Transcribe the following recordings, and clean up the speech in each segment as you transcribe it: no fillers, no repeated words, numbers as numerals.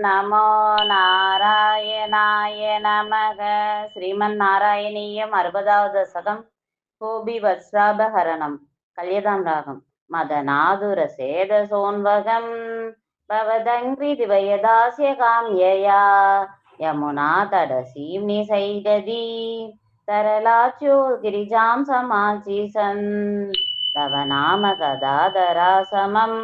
நமோ நாராயணாய நமக. ஸ்ரீமன்னாராயணீயம் 60வது தசகம். கோபி வத்சாபஹரணம். கல்யதாம் ராகம். மதநாதுர சேத சோன்வகம் பவதங்கிரி திவயதாஸ்ய காம்யயா யமுனா தடசீம் நிசைததி தரலாச்சோ கிரிஜாம் சமாச்சிசன் தவ நாம கதாதரா சமம்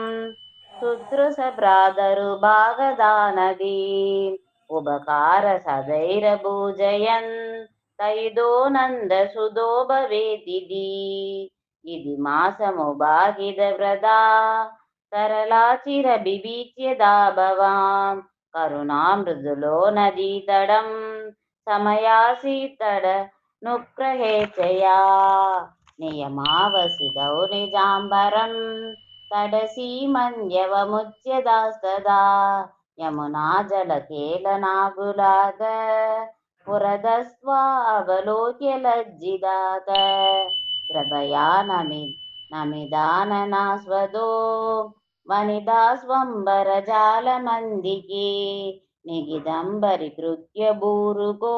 சுத்ருசப்ராதருபாகதானதி உபகார சதைரபூஜயன் தைதோ நந்த சுதோ பவேதிதி இதி மாசமுபாகித व्रता सरलाचिरबिभीच्यदा भवां करुणामृदुलो नदीतडं समयासीतड नुग्रहेचया नियमावसितौ निजाम्बरं तडसीमन्यवमुच्यदास्तदा यमुना जलकेलनागुलाद पुरदस्त्वा अवलोक्य लज्जिदात कृपया नमिदाननास्वदो वनिता स्वम्बरजालमन्दिके निगिदम्बरिकृत्य भूरुको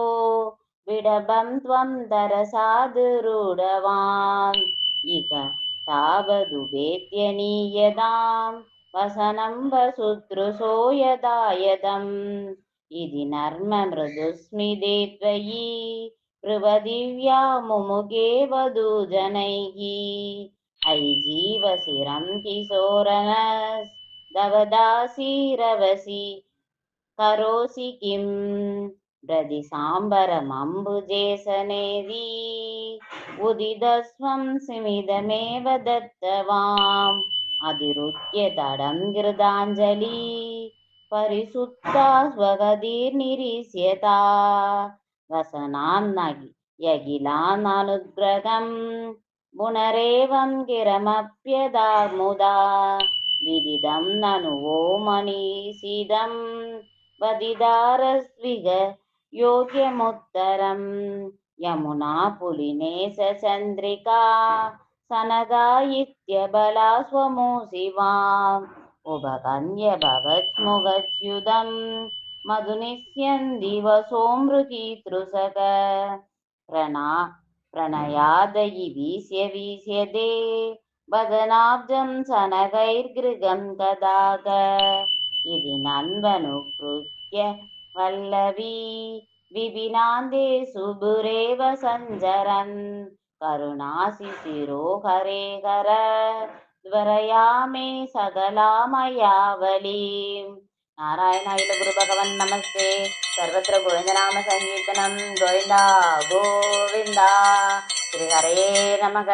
विडबं त्वं तरसादुरूढवान् इक तावदुपेत्य नीयतां वसनं वसुतृसो यदायतम् इति नर्म मृदुस्मिते त्वयि प्रवदिव्या मुमुखे वधूजनैः अयि जीवशिरं किशोरनस्दवदासीरवसि करोसि किं ब्रदिसाम्बरमम्बुजेशनेदी उदितस्वं स्मितमेव दत्तवाम् अधिरुच्य तडं कृताञ्जलि परिसुप्ता स्वगतिर्निरीस्यता वसनान्नगि यगिलाननुग्रहं पुनरेवं गिरमप्यदामुदा विदितं ननु वो मनीषिदं वदिदारस्विग योग्यमुत्तरं यमुना पुलिनेश चन्द्रिका सनदा इत्यबला स्वमूषिवाम् उपकन्य भवत्स्मुगच्युतं मधुनिष्यन्ति वसोमृगीतृषक प्रणयादयि वीस्यते वदनाब्जं सनकैर्गृगं कदाक इति नन्वनुकृत्य वल्लवी विपिनान्ते सुबुरेव सञ्चरन् करुणाशिशिरो हरे कर द्वरयामे सकलामयावलीम्. नारायणाय गुरु भगवन् नमस्ते. सर्वत्र गोविन्दनाम संकीर्तनं गोविन्दा गोविन्दा. श्री हरे नमः.